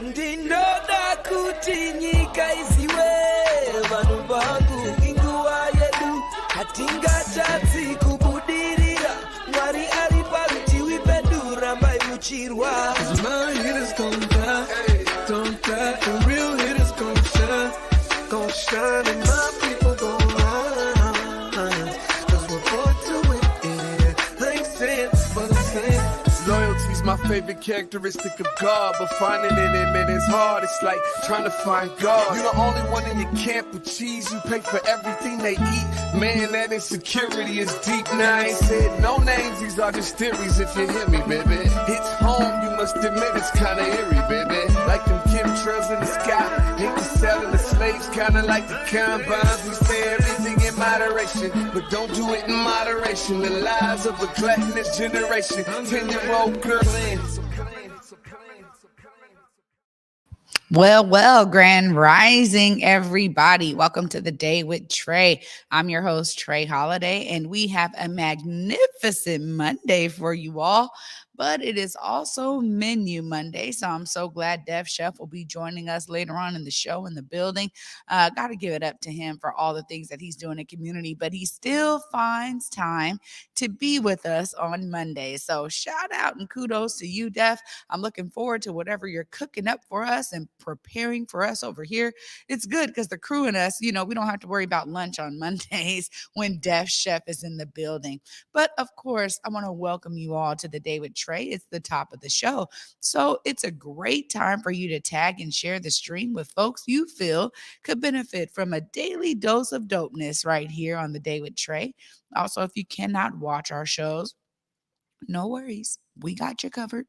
Ndinoda kuti nyika isiwe vanhu vangu inguva yedu hatingatadzi kubudirira Mwari ari parutivi pedu rambai muchirwa My hitters gon' die, don't die The real hitters gon' shine And my people gon' rise Cause we're born to it, I ain't saying but I'm saying Loyalty's my favorite characteristic of God, but finding it in it is hard. It's like trying to find God. You're the only one in your camp with cheese. You pay for everything they eat. Man, that insecurity is deep. Now I ain't said no names. These are just theories. If you hear me, baby, it's home. You must admit it's kinda eerie, baby. Like them chemtrails in the sky. Hate the selling the slaves, kinda like the combines. We say everything in moderation, but don't do it in moderation. The lies of a gluttonous generation. 10-year-old girl in. Well, Grand Rising, everybody. Welcome to the Day with Trae. I'm your host, Trae Holiday, and we have a magnificent Monday for you all. But it is also Menu Monday, so I'm so glad Dev Chef will be joining us later on in the show in the building. Got to give it up to him for all the things that he's doing in community, but he still finds time to be with us on Monday. So shout out and kudos to you, Dev. I'm looking forward to whatever you're cooking up for us and preparing for us over here. It's good because the crew and us, we don't have to worry about lunch on Mondays when Dev Chef is in the building. But of course, I want to welcome you all to the Day with Trae. It's the top of the show. So it's a great time for you to tag and share the stream with folks you feel could benefit from a daily dose of dopeness right here on the Day with Trae. Also, if you cannot watch our shows, no worries. We got you covered.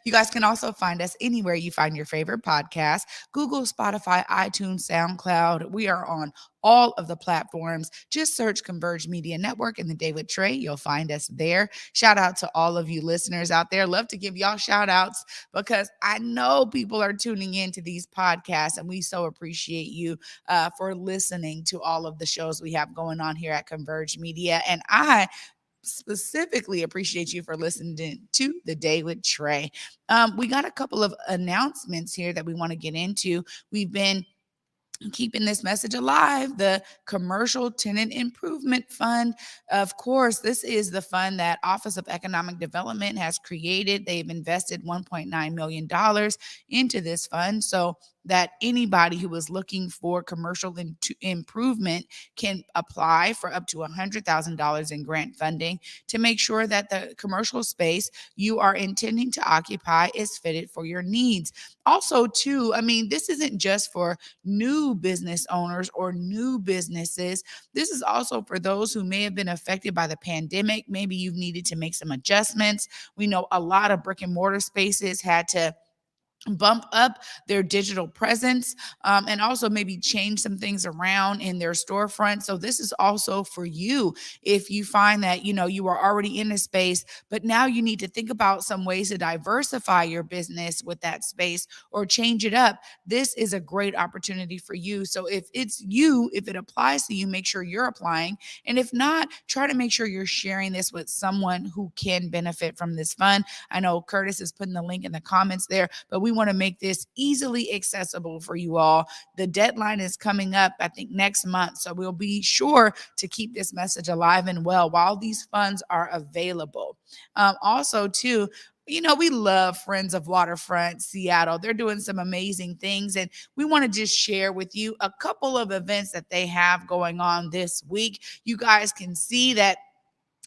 You guys can also find us anywhere you find your favorite podcast, Google, Spotify, iTunes, SoundCloud. We are on all of the platforms. Just search Converge Media Network and the Day with Trae. You'll find us there. Shout out to all of you listeners out there. Love to give y'all shout outs because I know people are tuning into these podcasts and we so appreciate you for listening to all of the shows we have going on here at Converge Media. And I specifically appreciate you for listening to the Day with Trae. We got a couple of announcements here that we want to get into. We've been keeping this message alive. The Commercial Tenant Improvement Fund. Of course, this is the fund that Office of Economic Development has created. They've invested $1.9 million into this fund so that anybody who is looking for commercial improvement can apply for up to $100,000 in grant funding to make sure that the commercial space you are intending to occupy is fitted for your needs. Also, too, this isn't just for new business owners or new businesses. This is also for those who may have been affected by the pandemic. Maybe you've needed to make some adjustments. We know a lot of brick and mortar spaces had to bump up their digital presence and also maybe change some things around in their storefront. So this is also for you. If you find that, you are already in a space, but now you need to think about some ways to diversify your business with that space or change it up. This is a great opportunity for you. So if it applies to you, make sure you're applying. And if not, try to make sure you're sharing this with someone who can benefit from this fund. I know Curtis is putting the link in the comments there, but we want to make this easily accessible for you all. The deadline is coming up, I think, next month. So we'll be sure to keep this message alive and well while these funds are available. Also, too, we love Friends of Waterfront Seattle. They're doing some amazing things, and we want to just share with you a couple of events that they have going on this week. You guys can see that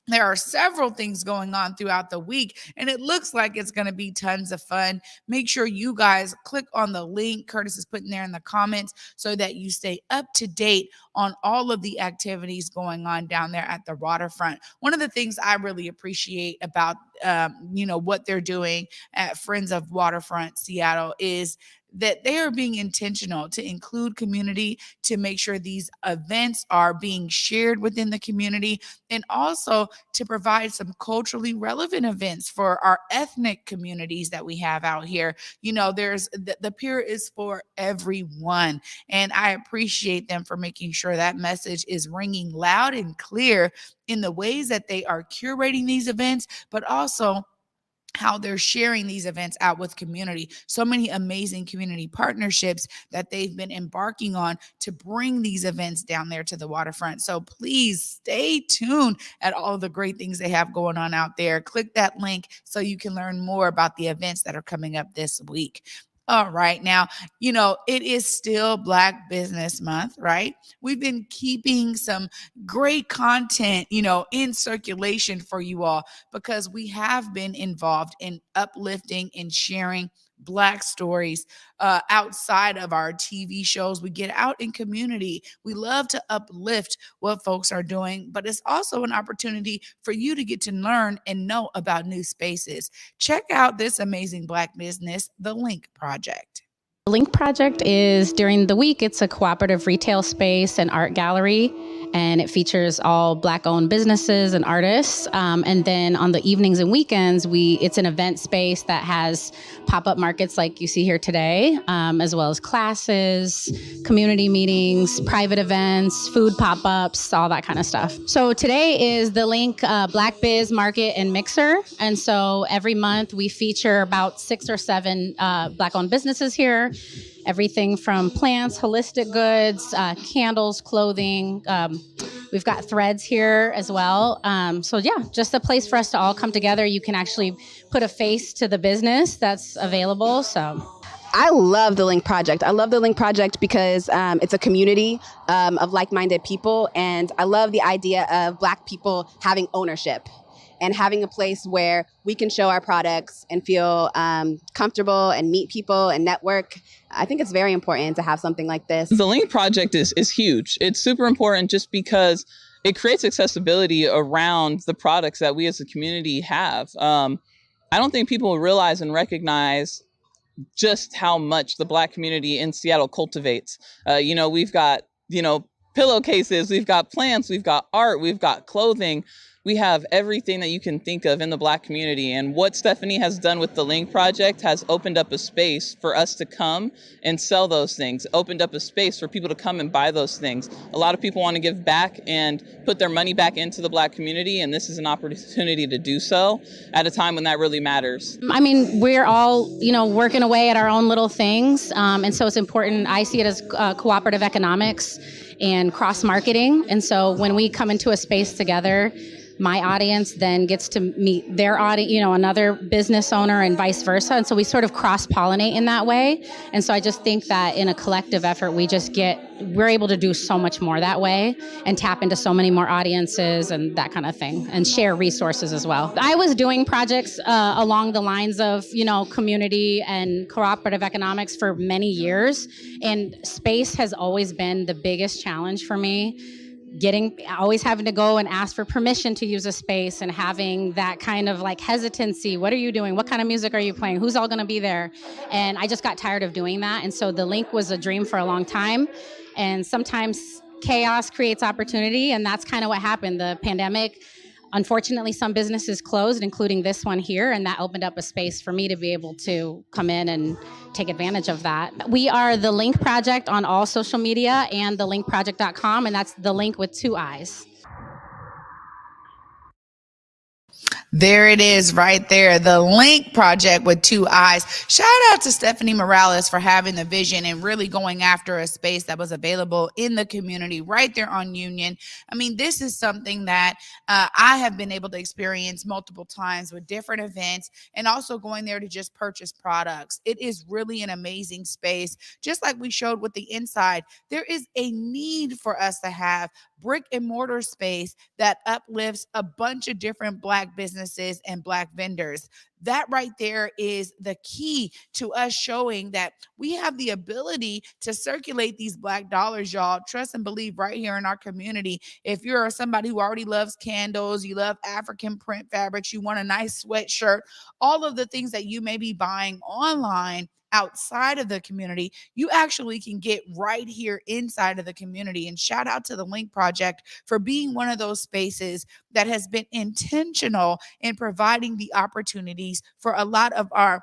there are several things going on throughout the week, and it looks like it's going to be tons of fun. Make sure you guys click on the link Curtis is putting there in the comments so that you stay up to date on all of the activities going on down there at the waterfront. One of the things I really appreciate about, what they're doing at Friends of Waterfront Seattle is that they are being intentional to include community, to make sure these events are being shared within the community, and also to provide some culturally relevant events for our ethnic communities that we have out here. There's the pier is for everyone, and I appreciate them for making sure that message is ringing loud and clear in the ways that they are curating these events, but also how they're sharing these events out with community. So many amazing community partnerships that they've been embarking on to bring these events down there to the waterfront. So please stay tuned at all the great things they have going on out there. Click that link so you can learn more about the events that are coming up this week. All right. Now, it is still Black Business Month, right? We've been keeping some great content, in circulation for you all because we have been involved in uplifting and sharing Black stories outside of our TV shows. We get out in community. We love to uplift what folks are doing, but it's also an opportunity for you to get to learn and know about new spaces. Check out this amazing Black business, The Link Project. The Link Project is during the week. It's a cooperative retail space and art gallery, and it features all Black-owned businesses and artists. And then on the evenings and weekends, it's an event space that has pop-up markets like you see here today, as well as classes, community meetings, private events, food pop-ups, all that kind of stuff. So today is the Link Black Biz Market and Mixer. And so every month we feature about 6 or 7 Black-owned businesses here. Everything from plants, holistic goods, candles, clothing. We've got threads here as well. So yeah, just a place for us to all come together. You can actually put a face to the business that's available. So I love the Link Project. I love the Link Project because it's a community of like-minded people. And I love the idea of Black people having ownership and having a place where we can show our products and feel comfortable and meet people and network. I think it's very important to have something like this. The Link Project is huge. It's super important just because it creates accessibility around the products that we as a community have. I don't think people realize and recognize just how much the Black community in Seattle cultivates. We've got, pillowcases, we've got plants, we've got art, we've got clothing. We have everything that you can think of in the Black community. And what Stephanie has done with the Link Project has opened up a space for us to come and sell those things, opened up a space for people to come and buy those things. A lot of people want to give back and put their money back into the Black community, and this is an opportunity to do so at a time when that really matters. I mean, we're all, working away at our own little things. And so it's important. I see it as cooperative economics and cross-marketing. And so when we come into a space together, my audience then gets to meet their audience, another business owner and vice versa. And so we sort of cross-pollinate in that way. And so I just think that in a collective effort, we're able to do so much more that way and tap into so many more audiences and that kind of thing and share resources as well. I was doing projects along the lines of, community and cooperative economics for many years. And space has always been the biggest challenge for me. Always having to go and ask for permission to use a space and having that kind of like hesitancy. What are you doing? What kind of music are you playing? Who's all going to be there? And I just got tired of doing that. And so the Link was a dream for a long time. And sometimes chaos creates opportunity. And that's kind of what happened. The pandemic, unfortunately, some businesses closed, including this one here. And that opened up a space for me to be able to come in and take advantage of that. We are the Link Project on all social media and thelinkproject.com, and that's the link with 2 eyes. There it is right there. The Link Project with 2 eyes. Shout out to Stephanie Morales for having the vision and really going after a space that was available in the community right there on Union. I mean, this is something that I have been able to experience multiple times with different events and also going there to just purchase products. It is really an amazing space. Just like we showed with the inside, there is a need for us to have brick and mortar space that uplifts a bunch of different Black businesses and Black vendors. That right there is the key to us showing that we have the ability to circulate these Black dollars, y'all. Trust and believe right here in our community. If you're somebody who already loves candles, you love African print fabrics, you want a nice sweatshirt, all of the things that you may be buying online outside of the community, you actually can get right here inside of the community. And shout out to the Link Project for being one of those spaces that has been intentional in providing the opportunities for a lot of our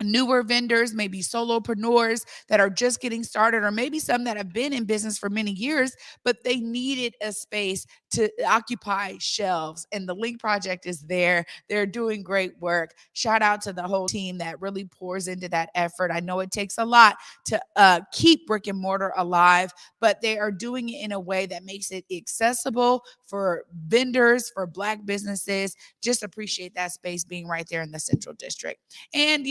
newer vendors, maybe solopreneurs that are just getting started, or maybe some that have been in business for many years, but they needed a space to occupy shelves. And the Link Project is there. They're doing great work. Shout out to the whole team that really pours into that effort. I know it takes a lot to keep brick and mortar alive, but they are doing it in a way that makes it accessible for vendors, for Black businesses. Just appreciate that space being right there in the Central District. And,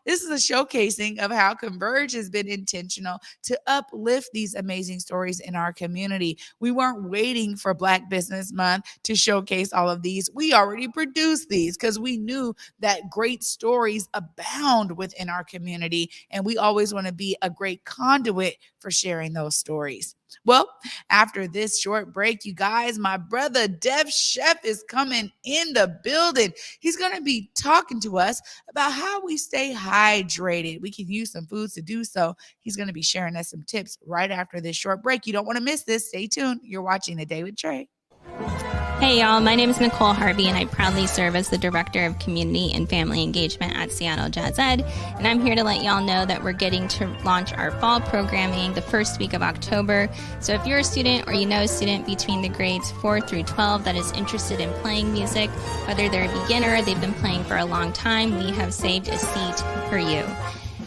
this is a showcasing of how Converge has been intentional to uplift these amazing stories in our community. We weren't waiting for Black Business Month to showcase all of these. We already produced these because we knew that great stories abound within our community, and we always want to be a great conduit for sharing those stories. Well, after this short break, you guys, my brother Dev Chef is coming in the building. He's going to be talking to us about how we stay hydrated. We can use some foods to do so. He's going to be sharing us some tips right after this short break. You don't want to miss this. Stay tuned. You're watching The Day with Trae. Hey y'all, my name is Nicole Harvey and I proudly serve as the Director of Community and Family Engagement at Seattle Jazz Ed, and I'm here to let y'all know that we're getting to launch our fall programming the first week of October. So if you're a student or you know a student between the grades 4 through 12 that is interested in playing music, whether they're a beginner or they've been playing for a long time, we have saved a seat for you.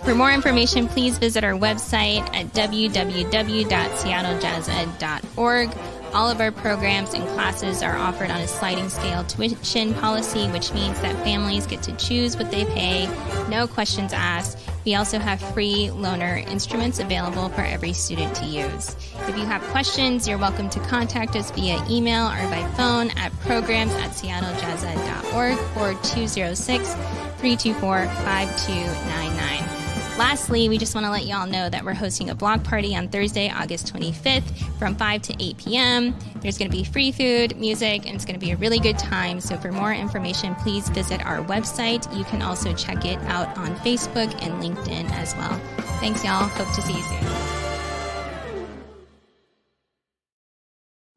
For more information, please visit our website at www.seattlejazzed.org. All of our programs and classes are offered on a sliding scale tuition policy, which means that families get to choose what they pay, no questions asked. We also have free loaner instruments available for every student to use. If you have questions, you're welcome to contact us via email or by phone at programs@seattlejazzed.org or 206-324-5299. Lastly, we just want to let y'all know that we're hosting a block party on Thursday, August 25th from 5 to 8 p.m. There's going to be free food, music, and it's going to be a really good time. So for more information, please visit our website. You can also check it out on Facebook and LinkedIn as well. Thanks, y'all. Hope to see you soon.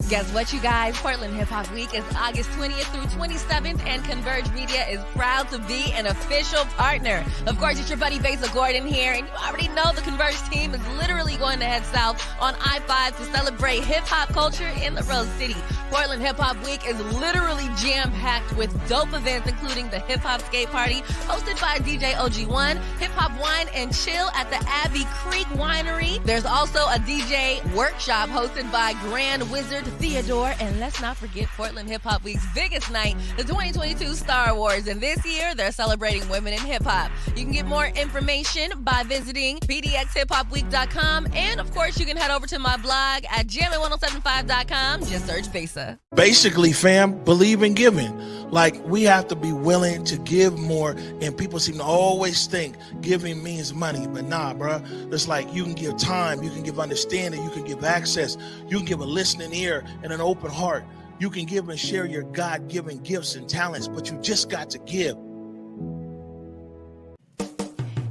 Guess what, you guys? Portland Hip Hop Week is August 20th through 27th, and Converge Media is proud to be an official partner. Of course, it's your buddy Besa Gordon here, and you already know the Converge team is literally going to head south on I-5 to celebrate hip-hop culture in the Rose City. Portland Hip Hop Week is literally jam-packed with dope events, including the Hip Hop Skate Party, hosted by DJ OG1, Hip Hop Wine and Chill at the Abbey Creek Winery. There's also a DJ workshop hosted by Grand Wizard Theodore, and let's not forget Portland Hip Hop Week's biggest night, the 2022 Star Awards, and this year they're celebrating women in hip hop. You can get more information by visiting pdxhiphopweek.com, and of course you can head over to my blog at jammin1075.com. Just search Besa. Basically, fam, believe in giving. Like, we have to be willing to give more, and people seem to always think giving means money, but nah, bruh. It's like you can give time, you can give understanding, you can give access, you can give a listening ear and an open heart. You can give and share your God-given gifts and talents, but you just got to give.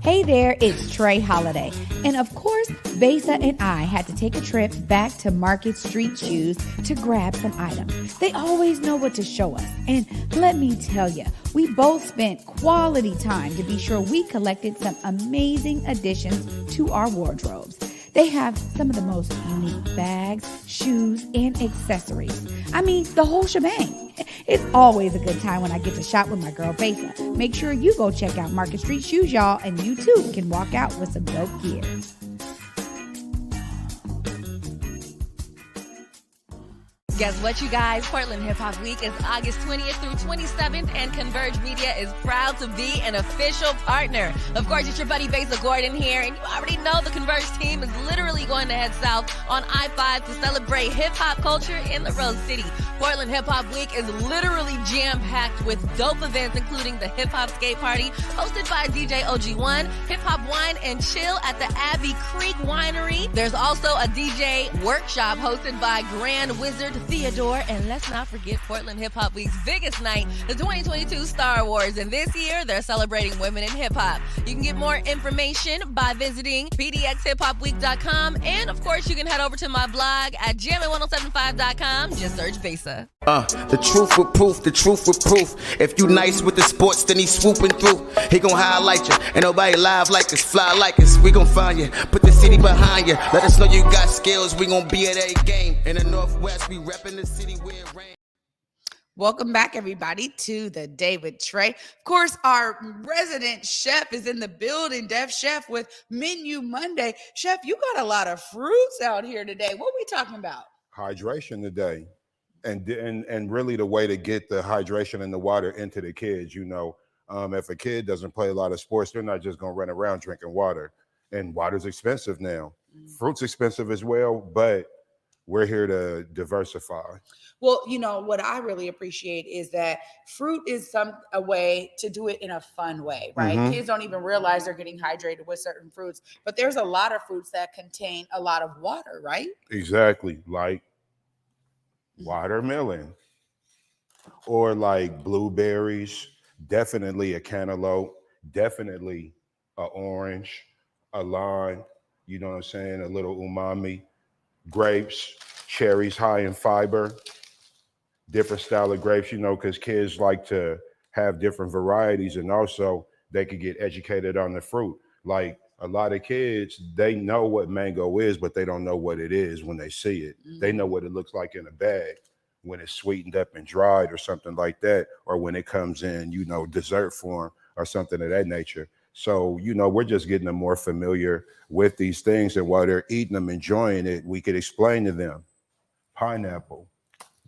Hey there, it's Trae Holiday. And of course, Besa and I had to take a trip back to Market Street Shoes to grab some items. They always know what to show us. And let me tell you, we both spent quality time to be sure we collected some amazing additions to our wardrobes. They have some of the most unique bags, shoes, and accessories. I mean, the whole shebang. It's always a good time when I get to shop with my girl Besa. Make sure you go check out Market Street Shoes, y'all, and you too can walk out with some dope gear. Guess what, you guys? Portland Hip Hop Week is August 20th through 27th, and Converge Media is proud to be an official partner. Of course, it's your buddy Besa Gordon here, and you already know the Converge team is literally going to head south on I-5 to celebrate hip-hop culture in the Rose City. Portland Hip Hop Week is literally jam-packed with dope events, including the Hip Hop Skate Party, hosted by DJ OG1, Hip Hop Wine and Chill at the Abbey Creek Winery. There's also a DJ workshop hosted by Grand Wizard Theodore, and let's not forget Portland Hip Hop Week's biggest night, the 2022 Star Wars. And this year, they're celebrating women in hip hop. You can get more information by visiting pdxhiphopweek.com. And of course, you can head over to my blog at jammin1075.com. Just search Besa. The truth with proof, the truth with proof. If you nice with the sports, then he swooping through. He gon' highlight you. Ain't nobody live like us, fly like us. We gon' find you, put the city behind you. Let us know you got skills. We gon' be at a game. In the Northwest, we reppin' the city where it rain. Welcome back, everybody, to the Day with Trae. Of course, our resident chef is in the building, Def Chef with Menu Monday. Chef, you got a lot of fruits out here today. What are we talking about? Hydration today. And really the way to get the hydration and the water into the kids, you know, if a kid doesn't play a lot of sports, they're not just going to run around drinking water. And water's expensive now. Fruit's expensive as well, but we're here to diversify. Well, you know, what I really appreciate is that fruit is a way to do it in a fun way, right? Mm-hmm. Kids don't even realize they're getting hydrated with certain fruits, but there's a lot of fruits that contain a lot of water, right? Exactly, like watermelon or like blueberries, definitely a cantaloupe, definitely an orange, a lime, you know what I'm saying, a little umami, grapes, cherries high in fiber, different style of grapes, you know, because kids like to have different varieties, and also they could get educated on the fruit. Like a lot of kids, they know what mango is, but they don't know what it is when they see it. They know what it looks like in a bag when it's sweetened up and dried or something like that, or when it comes in, you know, dessert form or something of that nature. So, you know, we're just getting them more familiar with these things, and while they're eating them, enjoying it, we could explain to them, pineapple,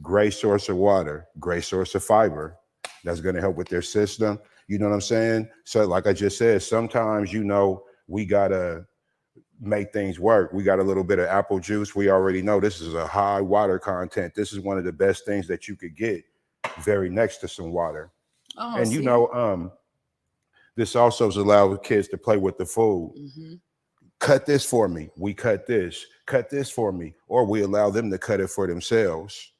great source of water, great source of fiber. That's going to help with their system. You know what I'm saying? So like I just said, sometimes, you know, we got to make things work. We got a little bit of apple juice. We already know this is a high water content. This is one of the best things that you could get very next to some water. Oh, and, you know, this also allows kids to play with the food. Cut this for me. We cut this for me. Or we allow them to cut it for themselves.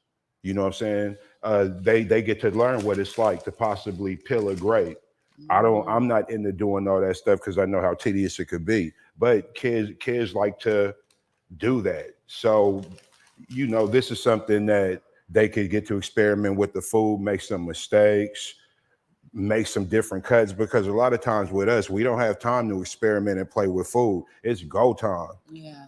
You know what I'm saying? They get to learn what it's like to possibly peel a grape. I'm not into doing all that stuff because I know how tedious it could be. But kids like to do that. So, you know, this is something that they could get to experiment with the food, make some mistakes, make some different cuts, because a lot of times with us, we don't have time to experiment and play with food. It's go time,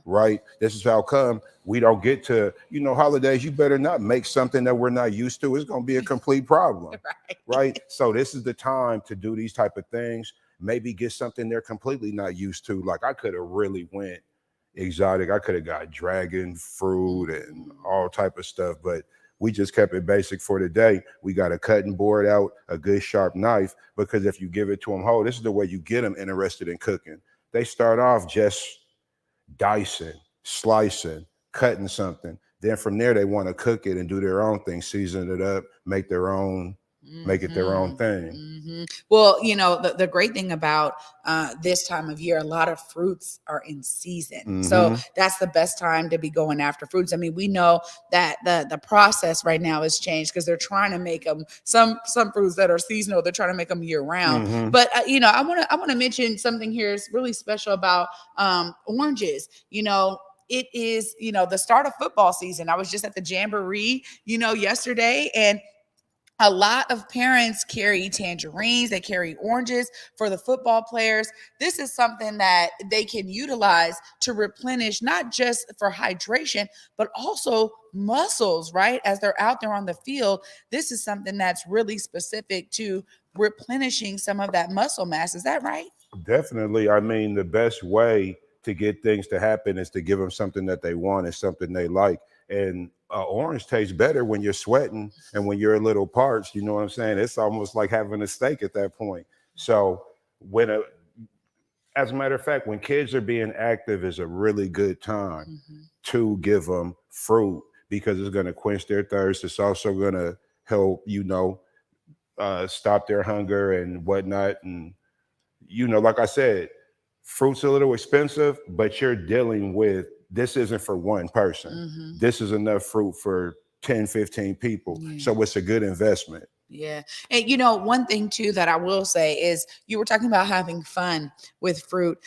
right? This is how come we don't get to, you know, holidays, you better not make something that we're not used to. It's going to be a complete problem, right? So this is the time to do these type of things, maybe get something they're completely not used to. Like I could have really went exotic. I could have got dragon fruit and all type of stuff, but we just kept it basic for today. We got a cutting board out, a good sharp knife, because if you give it to them whole, this is the way you get them interested in cooking. They start off just dicing, slicing, cutting something. Then from there, they want to cook it and do their own thing, season it up, make their own, make it their own thing. Well, you know, the great thing about this time of year, a lot of fruits are in season. So that's the best time to be going after fruits. I mean, we know that the process right now has changed because they're trying to make them, some fruits that are seasonal, they're trying to make them year round. But, you know, I want to mention something here is really special about oranges. You know, it is, you know, the start of football season. I was just at the Jamboree, you know, yesterday, and a lot of parents carry tangerines, they carry oranges for the football players. This is something that they can utilize to replenish, not just for hydration, but also muscles, right? As they're out there on the field, this is something that's really specific to replenishing some of that muscle mass. Is that right? Definitely. I mean, the best way to get things to happen is to give them something that they want and something they like. And orange tastes better when you're sweating and when you're a little parched. You know what I'm saying? It's almost like having a steak at that point. So as a matter of fact, when kids are being active is a really good time to give them fruit, because it's going to quench their thirst. It's also going to help, you know, stop their hunger and whatnot. And, you know, like I said, fruit's a little expensive, but you're dealing with, this isn't for one person. This is enough fruit for 10, 15 people. Yeah. So it's a good investment. Yeah. And you know, one thing too that I will say is you were talking about having fun with fruit.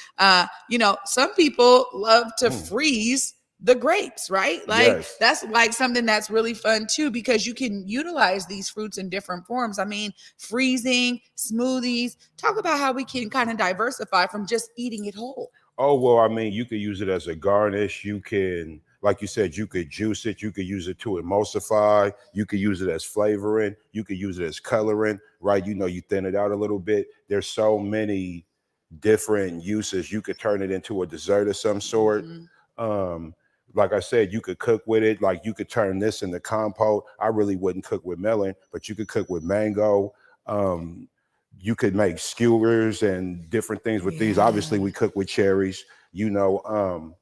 You know, some people love to freeze the grapes, right? Like Yes. that's like something that's really fun too, because you can utilize these fruits in different forms. I mean, freezing, smoothies. Talk about how we can kind of diversify from just eating it whole. Oh, well, I mean, you could use it as a garnish. You can, like you said, you could juice it. You could use it to emulsify. You could use it as flavoring. You could use it as coloring, right? You know, you thin it out a little bit. There's so many different uses. You could turn it into a dessert of some sort. Like I said, you could cook with it. Like you could turn this into compote. I really wouldn't cook with melon, but you could cook with mango. You could make skewers and different things with these. Obviously, we cook with cherries. You know,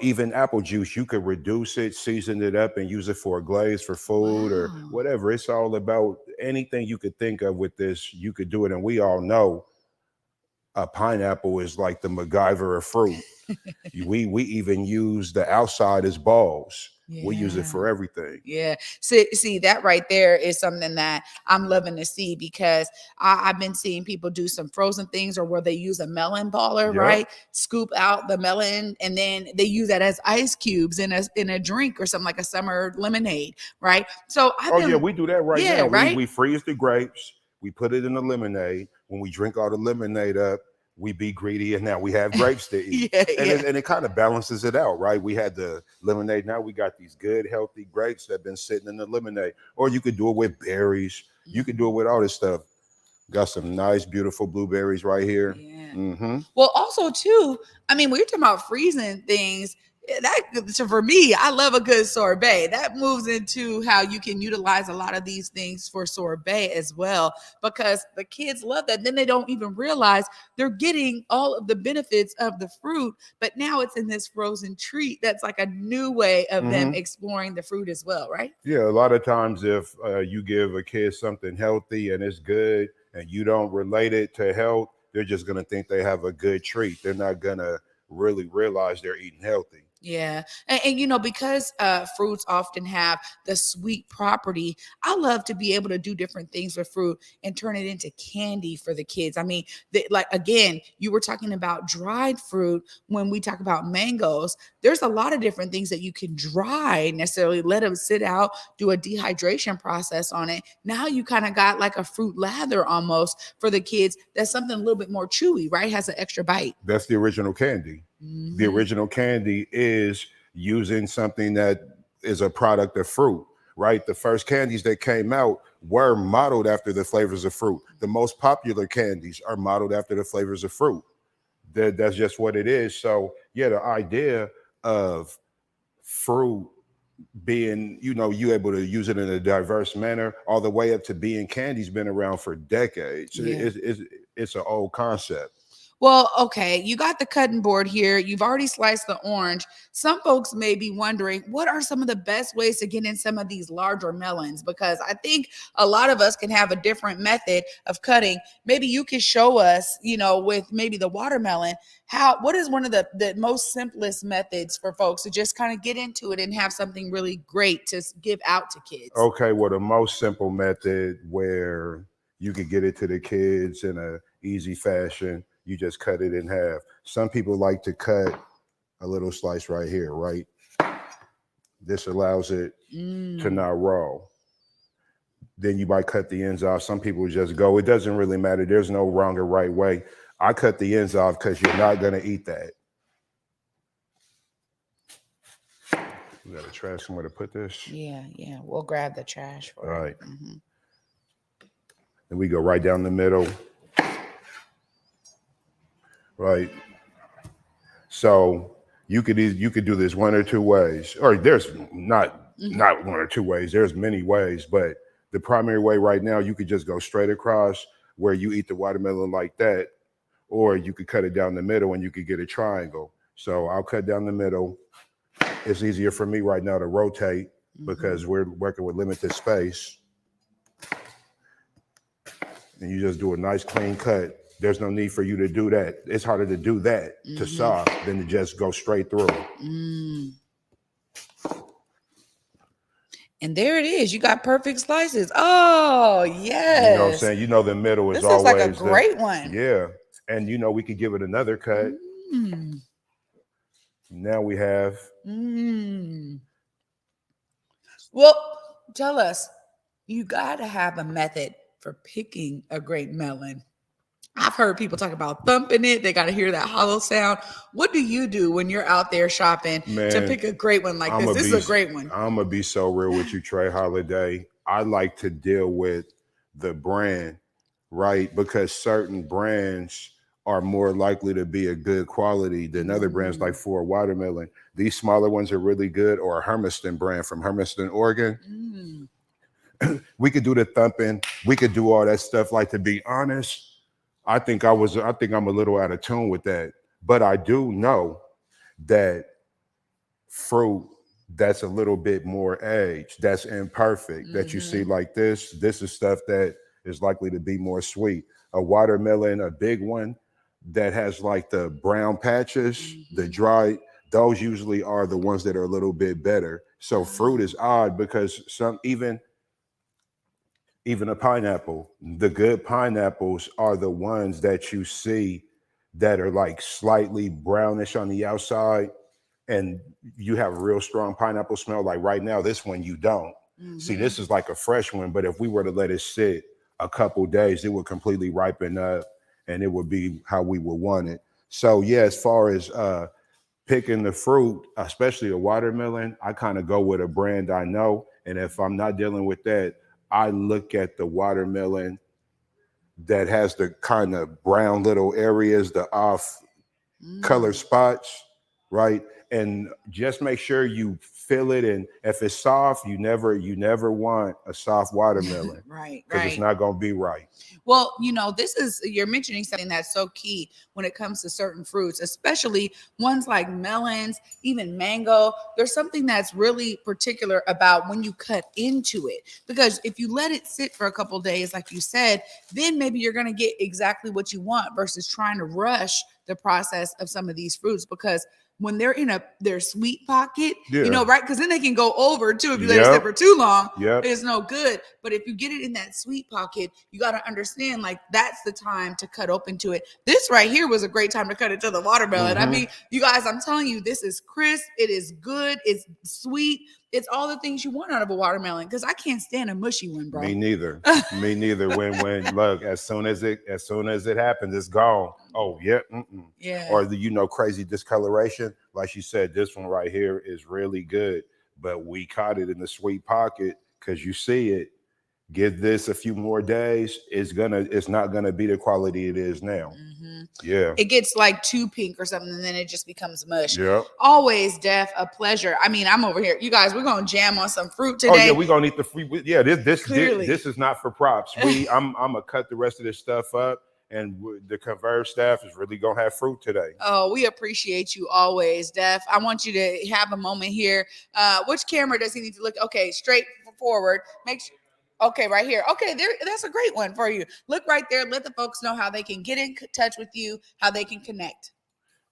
even apple juice, you could reduce it, season it up, and use it for a glaze for food or whatever. It's all about anything you could think of with this. You could do it, and we all know a pineapple is like the MacGyver of fruit. we even use the outside as balls. We use it for everything. Yeah. See, that right there is something that I'm loving to see, because I've been seeing people do some frozen things, or where they use a melon baller, right? Scoop out the melon and then they use that as ice cubes in a drink or something, like a summer lemonade, right? So we do that right now. Right? We freeze the grapes, we put it in the lemonade. When we drink all the lemonade up, we be greedy, and now we have grapes to eat. And it kind of balances it out, right? We had the lemonade, now we got these good, healthy grapes that have been sitting in the lemonade. Or you could do it with berries. You could do it with all this stuff. Got some nice, beautiful blueberries right here. Well, also too, I mean, when you're talking about freezing things, so for me, I love a good sorbet. That moves into how you can utilize a lot of these things for sorbet as well, because the kids love that. Then they don't even realize they're getting all of the benefits of the fruit, but now it's in this frozen treat. That's like a new way of them exploring the fruit as well, right? Yeah, a lot of times if you give a kid something healthy and it's good and you don't relate it to health, they're just going to think they have a good treat. They're not going to really realize they're eating healthy. Yeah. And you know, because fruits often have the sweet property, I love to be able to do different things with fruit and turn it into candy for the kids. I mean, like, again, you were talking about dried fruit. When we talk about mangoes, there's a lot of different things that you can dry, necessarily let them sit out, do a dehydration process on it. Now you kind of got like a fruit lather almost for the kids. That's something a little bit more chewy, right? Has an extra bite. That's the original candy. The original candy is using something that is a product of fruit, right? The first candies that came out were modeled after the flavors of fruit. The most popular candies are modeled after the flavors of fruit. That's just what it is. So yeah, the idea of fruit being, you able to use it in a diverse manner, all the way up to being candy's been around for decades. It's an old concept. Well, okay, you got the cutting board here. You've already sliced the orange. Some folks may be wondering, what are some of the best ways to get in some of these larger melons? Because I think a lot of us can have a different method of cutting. Maybe you could show us, with maybe the watermelon, what is one of the most simplest methods for folks to just kind of get into it and have something really great to give out to kids? Okay, well, the most simple method where you could get it to the kids in an easy fashion, you just cut it in half. Some people like to cut a little slice right here, right? This allows it to not roll. Then you might cut the ends off. Some people just go. It doesn't really matter. There's no wrong or right way. I cut the ends off because you're not going to eat that. You got a trash somewhere to put this? Yeah. We'll grab the trash for All right. it. And we go right down the middle. Right. So you could do this one or two ways, or there's not one or two ways. There's many ways, but the primary way right now, you could just go straight across where you eat the watermelon like that, or you could cut it down the middle and you could get a triangle. So I'll cut down the middle. It's easier for me right now to rotate because we're working with limited space. And you just do a nice clean cut. There's no need for you to do that. It's harder to do that to saw than to just go straight through. And there it is. You got perfect slices. Oh, yes. You know what I'm saying? You know, the middle is This looks like a always great one. Yeah. And you know, we could give it another cut. Now we have. Well, tell us, you got to have a method for picking a great melon. I've heard people talk about thumping it. They got to hear that hollow sound. What do you do when you're out there shopping to pick a great one like this? This is a great one. I'm going to be so real with you, Trae Holiday. I like to deal with the brand, right? Because certain brands are more likely to be a good quality than other brands, like for a watermelon. These smaller ones are really good, or a Hermiston brand from Hermiston, Oregon. We could do the thumping. We could do all that stuff. Like, to be honest, I think I'm a little out of tune with that. But I do know that fruit that's a little bit more aged, that's imperfect, that you see like this is stuff that is likely to be more sweet. A watermelon, a big one that has like the brown patches, the dry, those usually are the ones that are a little bit better. So fruit is odd because even a pineapple, the good pineapples are the ones that you see that are like slightly brownish on the outside, and you have a real strong pineapple smell. Like right now, this one you don't. See, this is like a fresh one, but if we were to let it sit a couple days, it would completely ripen up and it would be how we would want it. So yeah, as far as picking the fruit, especially a watermelon, I kind of go with a brand I know. And if I'm not dealing with that, I look at the watermelon that has the kind of brown little areas, the off color spots, right? And just make sure you fill it. And if it's soft, you never want a soft watermelon. Right. Because it's not going to be right. Well, you're mentioning something that's so key when it comes to certain fruits, especially ones like melons, even mango. There's something that's really particular about when you cut into it, because if you let it sit for a couple of days, like you said, then maybe you're going to get exactly what you want versus trying to rush the process of some of these fruits, because when they're in their sweet pocket, right? Because then they can go over too. If you let it sit for too long, it's no good. But if you get it in that sweet pocket, you got to understand, like, that's the time to cut open to it. This right here was a great time to cut it to the watermelon. I mean, you guys, I'm telling you, this is crisp. It is good. It's sweet. It's all the things you want out of a watermelon, because I can't stand a mushy one, bro. Me neither. Me neither. When look, as soon as it happens, it's gone. Oh yeah. Yeah. Or the crazy discoloration. Like you said, this one right here is really good, but we caught it in the sweet pocket because you see it. Give this a few more days, it's not gonna be the quality it is now. Yeah. It gets like too pink or something, and then it just becomes mush. Yeah. Always, Def, a pleasure. I mean, I'm over here. You guys, we're gonna jam on some fruit today. Oh yeah, we're gonna eat the fruit. Yeah, this is not for props. I'm gonna cut the rest of this stuff up, and the Converge staff is really gonna have fruit today. Oh, we appreciate you always, Def. I want you to have a moment here. Which camera does he need to look? Okay, straight forward. Make sure. Okay, right here. Okay, that's a great one for you. Look right there. Let the folks know how they can get in touch with you, how they can connect.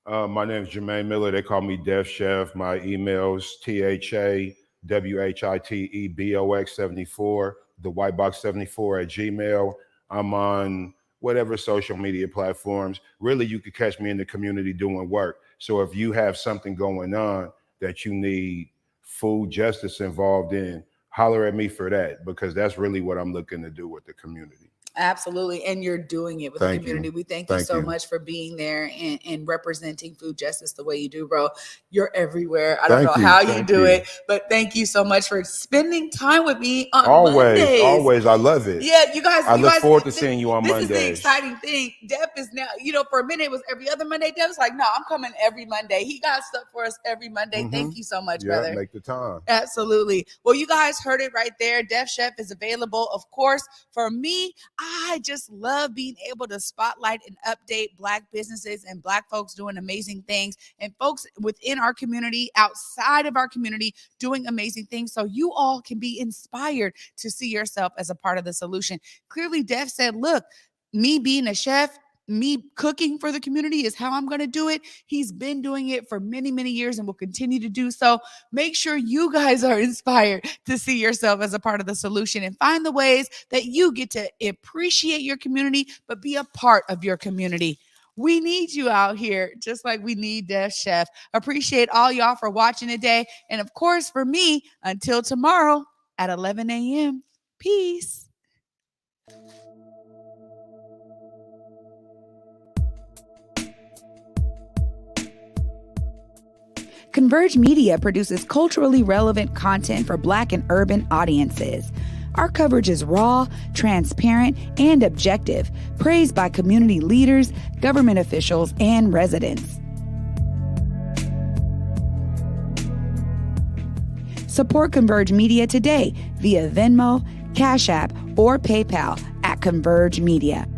My name is Jermaine Miller. They call me Def Chef. My email's THAWHITEBOX74, the whitebox74 at Gmail. I'm on whatever social media platforms. Really, you could catch me in the community doing work. So if you have something going on that you need food justice involved in, holler at me for that, because that's really what I'm looking to do with the community. Absolutely. And you're doing it with the community. We thank you so much for being there and representing food justice the way you do, bro. You're everywhere. I don't know how you do it, but thank you so much for spending time with me on Mondays. Always. I love it. Yeah, you guys. I look forward to seeing you on Mondays. This is the exciting thing. Def is now, for a minute it was every other Monday. Def's like, no, I'm coming every Monday. He got stuff for us every Monday. Thank you so much, brother. Make the time. Absolutely. Well, you guys heard it right there. Def Chef is available, of course. For me, I just love being able to spotlight and update Black businesses and Black folks doing amazing things, and folks within our community, outside of our community, doing amazing things, so you all can be inspired to see yourself as a part of the solution. Clearly, Def said, look, me being a chef, me cooking for the community is how I'm going to do it. He's been doing it for many, many years and will continue to do so. Make sure you guys are inspired to see yourself as a part of the solution and find the ways that you get to appreciate your community, but be a part of your community. We need you out here, just like we need Def Chef. Appreciate all y'all for watching today. And of course, for me, until tomorrow at 11 a.m. Peace. Converge Media produces culturally relevant content for Black and urban audiences. Our coverage is raw, transparent, and objective, praised by community leaders, government officials, and residents. Support Converge Media today via Venmo, Cash App, or PayPal at Converge Media.